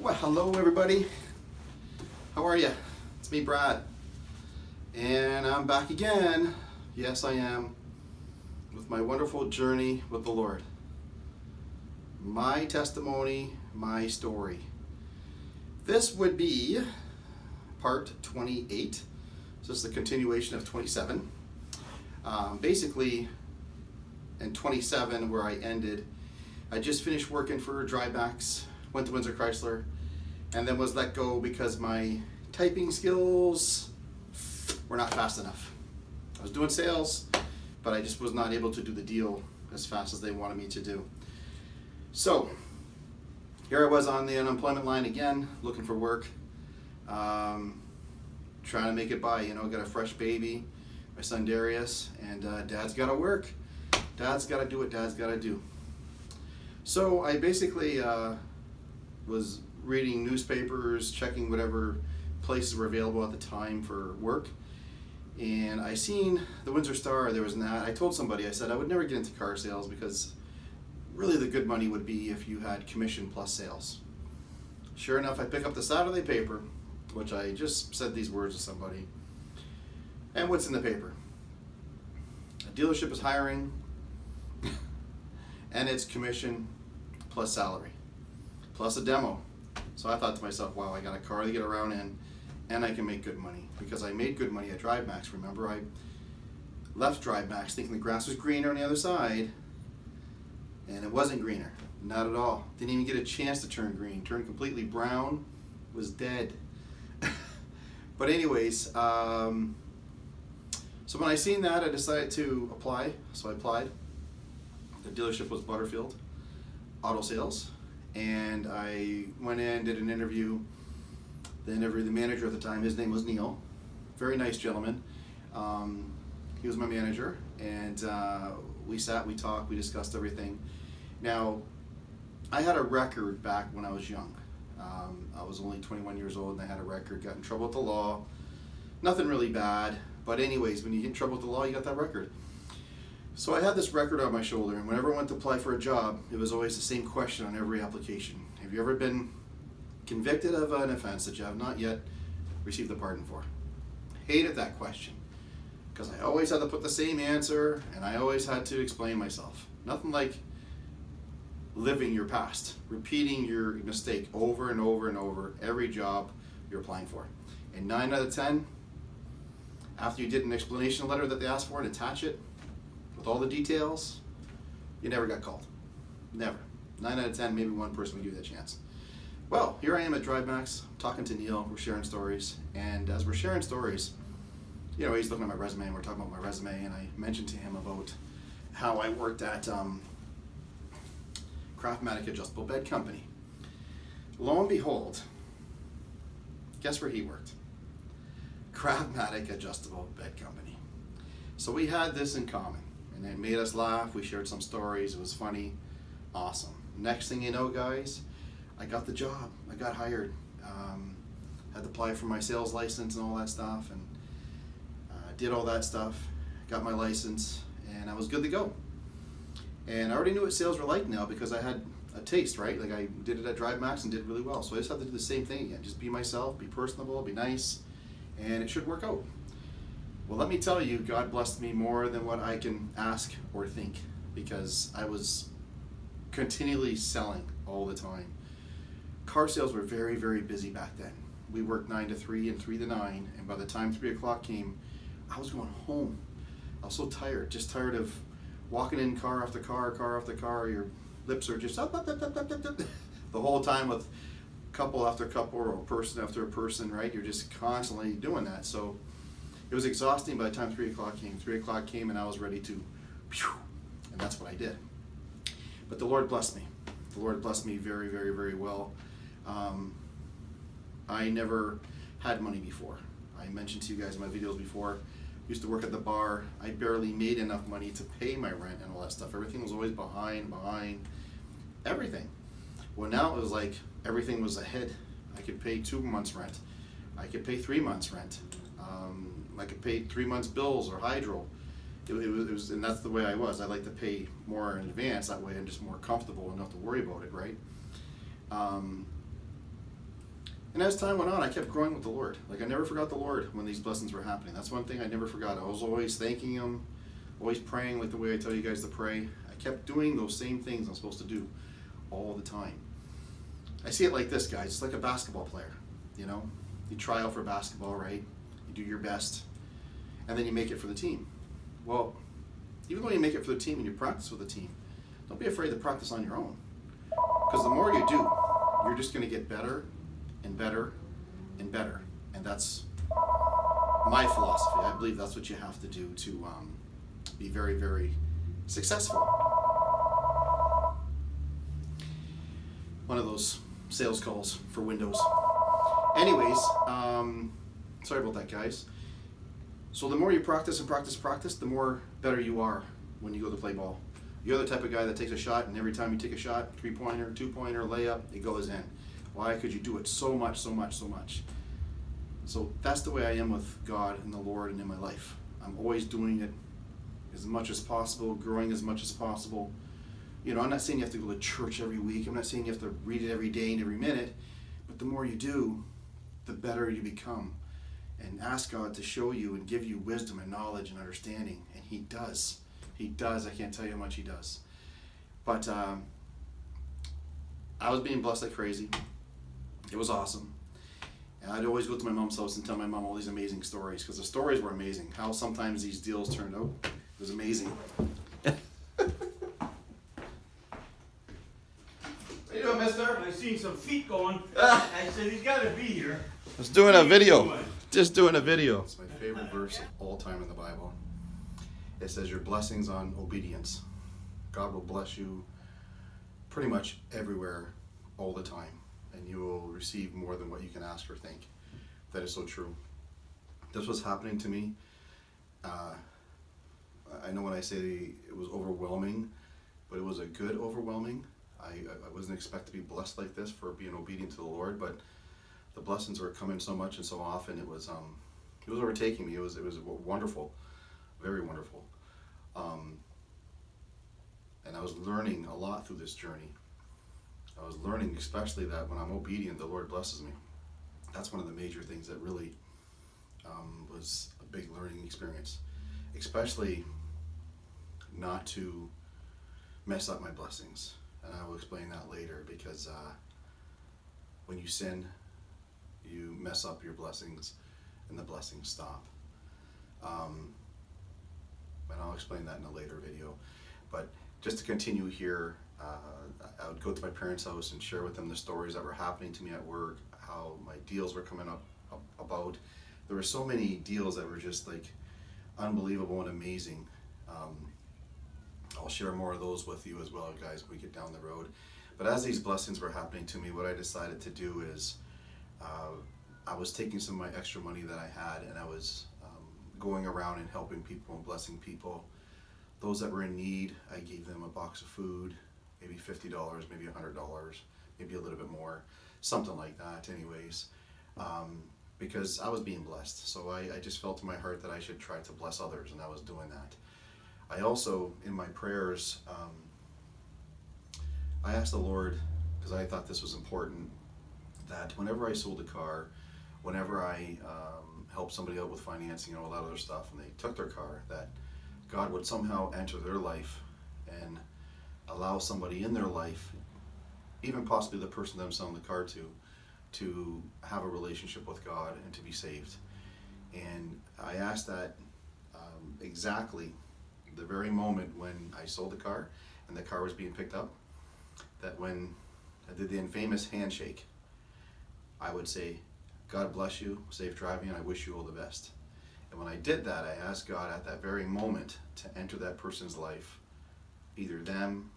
Well, hello everybody. How are you? It's me, Brad. And I'm back again. Yes, I am. With my wonderful journey with the Lord. My testimony, my story. This would be part 28. So this is the continuation of 27. Basically, in 27, where I ended, I just finished working for Drymax, went to Windsor Chrysler, and then was let go because my typing skills were not fast enough. I was doing sales, but I just was not able to do the deal as fast as they wanted me to do. So here I was on the unemployment line again, looking for work, trying to make it by. Got a fresh baby, my son Darius, and Dad's got to work. Dad's got to do what Dad's got to do. So I basically was reading newspapers, checking whatever places were available at the time for work, and I seen the Windsor Star. There was an ad. I told somebody, I said I would never get into car sales because really the good money would be if you had commission plus sales. Sure enough, I pick up the Saturday paper, which I just said these words to somebody, and what's in the paper? A dealership is hiring and it's commission plus salary plus a demo. So I thought to myself, wow, I got a car to get around in and I can make good money, because I made good money at Drymax. Remember, I left Drymax thinking the grass was greener on the other side, and it wasn't greener, not at all. Didn't even get a chance to turn green. Turned completely brown, was dead. But anyways, so when I seen that, I decided to apply. So I applied. The dealership was Butterfield Auto Sales, and I went in, did an interview. The manager at the time, his name was Neil, very nice gentleman. He was my manager, and we sat, we talked, we discussed everything. Now, I had a record back when I was young. I was only 21 years old, and I had a record, got in trouble with the law. Nothing really bad, but anyways, when you get in trouble with the law, you got that record. So I had this record on my shoulder, and whenever I went to apply for a job, it was always the same question on every application. Have you ever been convicted of an offense that you have not yet received the pardon for? Hated that question, because I always had to put the same answer, and I always had to explain myself. Nothing like living your past, repeating your mistake over and over and over every job you're applying for. And 9 out of 10, after you did an explanation letter that they asked for and attach it with all the details, you never got called. Never. 9 out of 10, maybe one person would give you that chance. Well, here I am at Drymax, talking to Neil, we're sharing stories, and as we're sharing stories, he's looking at my resume, and we're talking about my resume, and I mentioned to him about how I worked at Craftmatic Adjustable Bed Company. Lo and behold, guess where he worked? Craftmatic Adjustable Bed Company. So we had this in common, and it made us laugh. We shared some stories. It was funny. Awesome. Next thing you know, guys, I got the job. I got hired. Had to apply for my sales license and all that stuff, and did all that stuff. Got my license, and I was good to go. And I already knew what sales were like now because I had a taste, right? Like I did it at Drymax and did really well. So I just have to do the same thing again. Just be myself, be personable, be nice, and it should work out. Well, let me tell you, God blessed me more than what I can ask or think, because I was continually selling all the time. Car sales were very, very busy back then. We worked 9 to 3 and 3 to 9, and by the time 3 o'clock came, I was going home. I was so tired, just tired of walking in car after car after car. Your lips are just up, the whole time with couple after couple or person after a person, right? You're just constantly doing that. So it was exhausting by the time 3 o'clock came. 3 o'clock came and I was ready to, and that's what I did. But the Lord blessed me. The Lord blessed me very, very, very well. I never had money before. I mentioned to you guys in my videos before, used to work at the bar. I barely made enough money to pay my rent and all that stuff. Everything was always behind everything. Well, now it was like everything was ahead. I could pay 2 months rent. I could pay 3 months rent. I could pay 3 months bills or hydro. It was, and that's the way I was. I like to pay more in advance. That way I'm just more comfortable and not to worry about it, right? And as time went on, I kept growing with the Lord. Like, I never forgot the Lord when these blessings were happening. That's one thing I never forgot. I was always thanking Him, always praying like the way I tell you guys to pray. I kept doing those same things I'm supposed to do all the time. I see it like this, guys. It's like a basketball player, you know? You try out for basketball, right? You do your best, and then you make it for the team. Well, even though you make it for the team and you practice with the team, don't be afraid to practice on your own. Because the more you do, you're just going to get better and better and better. And that's my philosophy. I believe that's what you have to do to be very, very successful. One of those sales calls for Windows. Anyways, sorry about that, guys. So the more you practice and practice, the more better you are when you go to play ball. You're the type of guy that takes a shot, and every time you take a shot, 3-pointer, 2-pointer, layup, it goes in. Why? Because you do it so much. So that's the way I am with God and the Lord and in my life. I'm always doing it as much as possible, growing as much as possible. You know, I'm not saying you have to go to church every week. I'm not saying you have to read it every day and every minute. But the more you do, the better you become. And ask God to show you and give you wisdom and knowledge and understanding. And He does. He does. I can't tell you how much He does. But I was being blessed like crazy. It was awesome. And I'd always go to my mom's house and tell my mom all these amazing stories, because the stories were amazing. How sometimes these deals turned out. It was amazing. What are you doing, mister? I seen some feet going. I said, he's got to be here. I was doing a video. Just doing a video. It's my favorite verse of all time in the Bible. It says, your blessings on obedience. God will bless you pretty much everywhere, all the time. And you will receive more than what you can ask or think. That is so true. This was happening to me. I know when I say it was overwhelming, but it was a good overwhelming. I wasn't expected to be blessed like this for being obedient to the Lord, but the blessings were coming so much and so often. It was overtaking me. It was wonderful, very wonderful. And I was learning a lot through this journey. I was learning especially that when I'm obedient, the Lord blesses me. That's one of the major things that really was a big learning experience, especially not to mess up my blessings. And I will explain that later, because when you sin, you mess up your blessings and the blessings stop. And I'll explain that in a later video. But just to continue here, I would go to my parents' house and share with them the stories that were happening to me at work, how my deals were coming up about. There were so many deals that were just like unbelievable and amazing. I'll share more of those with you as well, guys, when we get down the road. But as these blessings were happening to me, what I decided to do is I was taking some of my extra money that I had, and I was going around and helping people and blessing people. Those that were in need, I gave them a box of food, maybe $50, maybe $100, maybe a little bit more, something like that anyways, because I was being blessed. So I just felt in my heart that I should try to bless others, and I was doing that. I also, in my prayers, I asked the Lord, because I thought this was important, that whenever I sold a car, whenever I helped somebody out with financing and all that other stuff, and they took their car, that God would somehow enter their life and allow somebody in their life, even possibly the person that I'm selling the car to have a relationship with God and to be saved. And I asked that exactly the very moment when I sold the car and the car was being picked up, that when I did the infamous handshake, I would say, God bless you, safe driving, and I wish you all the best. And when I did that, I asked God at that very moment to enter that person's life, either them,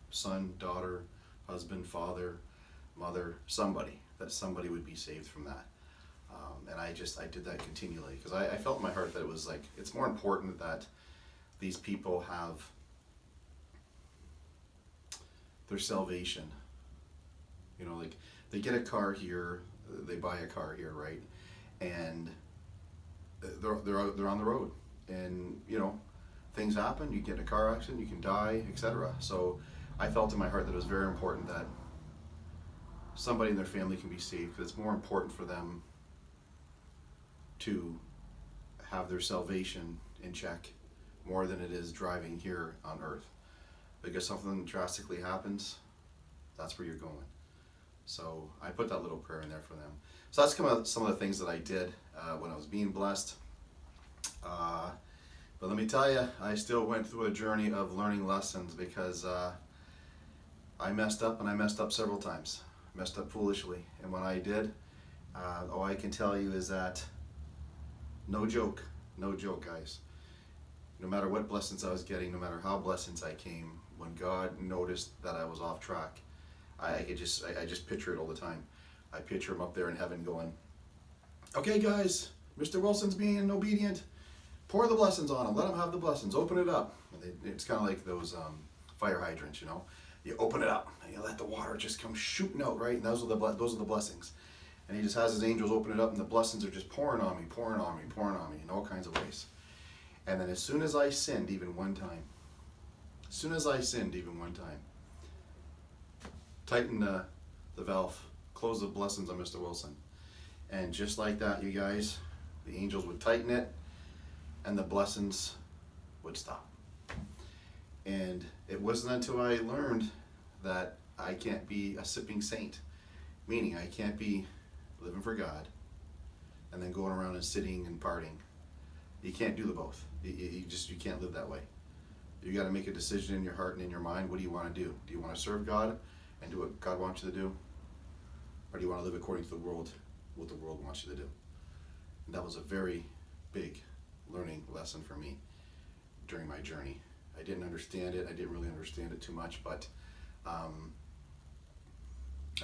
son, daughter, husband, father, mother, somebody, that somebody would be saved from that. And I did that continually, because I felt in my heart that it was like, it's more important that these people have their salvation. You know, like they get a car here, they buy a car here, right? And they're on the road, and you know, things happen. You get in a car accident, you can die, etc. So I felt in my heart that it was very important that somebody in their family can be saved, because it's more important for them to have their salvation in check more than it is driving here on earth. Because something drastically happens, that's where you're going. So I put that little prayer in there for them. So that's kind of some of the things that I did when I was being blessed. But let me tell you, I still went through a journey of learning lessons, because I messed up, and I messed up several times. Messed up foolishly. And when I did, all I can tell you is that no joke, guys. No matter what blessings I was getting, no matter how blessings I came, when God noticed that I was off track, I just picture it all the time. I picture him up there in heaven going, okay guys, Mr. Wilson's being obedient. Pour the blessings on him. Let him have the blessings. Open it up. It's kind of like those fire hydrants, you know. You open it up and you let the water just come shooting out, right? And those are the blessings. And he just has his angels open it up, and the blessings are just pouring on me in all kinds of ways. And then as soon as I sinned even one time, tighten the valve, close the blessings on Mr. Wilson. And just like that, you guys, the angels would tighten it, and the blessings would stop. And it wasn't until I learned that I can't be a sipping saint, meaning I can't be living for God and then going around and sitting and partying. You can't do the both. You can't live that way. You got to make a decision in your heart and in your mind. What do you want to do? Do you want to serve God and do what God wants you to do? Or do you want to live according to the world, what the world wants you to do? And that was a very big learning lesson for me during my journey. I didn't understand it. I didn't really understand it too much, but I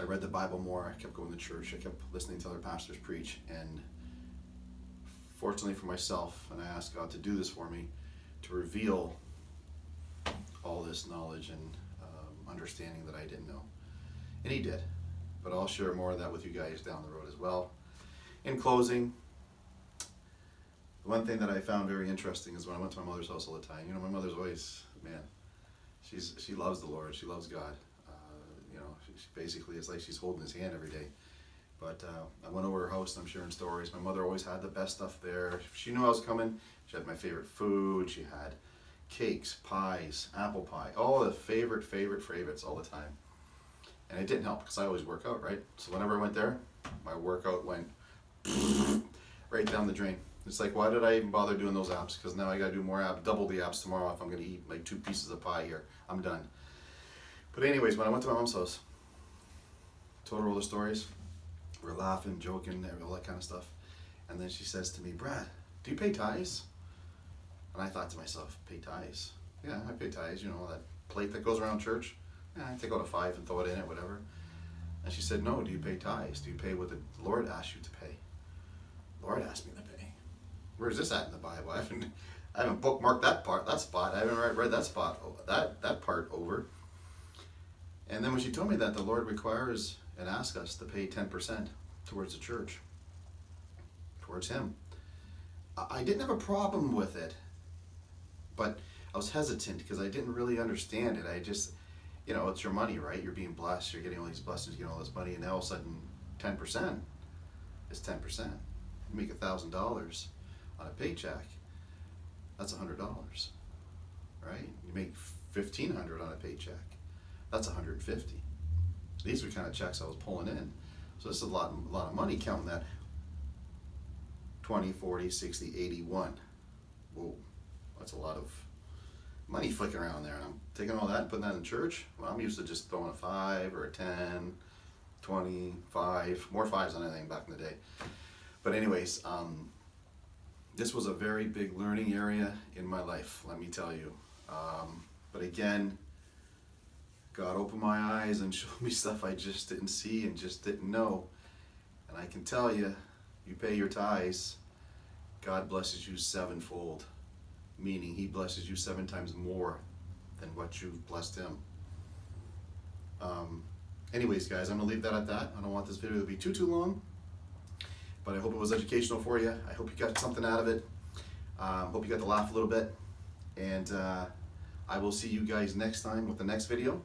read the Bible more. I kept going to church. I kept listening to other pastors preach, and fortunately for myself, and I asked God to do this for me, to reveal all this knowledge and understanding that I didn't know. And he did. But I'll share more of that with you guys down the road as well. In closing, one thing that I found very interesting is when I went to my mother's house all the time. You know, my mother's always, man, she loves the Lord. She loves God. You know, she basically, it's like she's holding his hand every day. But I went over her house, and I'm sharing stories. My mother always had the best stuff there. She knew I was coming. She had my favorite food. She had cakes, pies, apple pie, all the favorites all the time. And it didn't help, because I always work out, right? So whenever I went there, my workout went right down the drain. It's like, why did I even bother doing those abs? Because now I got to do more abs, double the abs tomorrow if I'm going to eat like 2 pieces of pie here. I'm done. But anyways, when I went to my mom's house, told her all the stories. We were laughing, joking, all that kind of stuff. And then she says to me, Brad, do you pay tithes? And I thought to myself, pay tithes? Yeah, I pay tithes. You know, that plate that goes around church? Yeah, I take out a 5 and throw it in it, whatever. And she said, no, do you pay tithes? Do you pay what the Lord asked you to pay? The Lord asked me to pay. Where's this at in the Bible? I haven't bookmarked that spot. I haven't read that spot, that part over. And then when she told me that the Lord requires and asks us to pay 10% towards the church, towards him, I didn't have a problem with it, but I was hesitant because I didn't really understand it. I just, you know, it's your money, right? You're being blessed, you're getting all these blessings, you're getting all this money, and now all of a sudden 10% is 10%. You make $1,000 on a paycheck, that's $100, right? You make $1,500 on a paycheck, that's $150. These were kind of checks I was pulling in. So this is a lot of money, counting that 20, 40, 60, 81. Whoa, that's a lot of money flicking around there. And I'm taking all that and putting that in church. Well, I'm used to just throwing a 5 or a 10, 20, 5, more 5s than anything back in the day. But anyways, this was a very big learning area in my life, let me tell you. But again, God opened my eyes and showed me stuff I just didn't see and just didn't know. And I can tell you, you pay your tithes, God blesses you sevenfold, meaning he blesses you 7 times more than what you've blessed him. Anyways, guys, I'm going to leave that at that. I don't want this video to be too long, but I hope it was educational for you. I hope you got something out of it. Hope you got to laugh a little bit. And I will see you guys next time with the next video.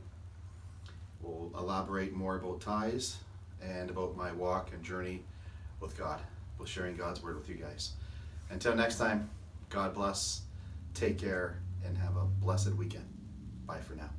We'll elaborate more about tithes, and about my walk and journey with God, with sharing God's word with you guys. Until next time, God bless, take care, and have a blessed weekend. Bye for now.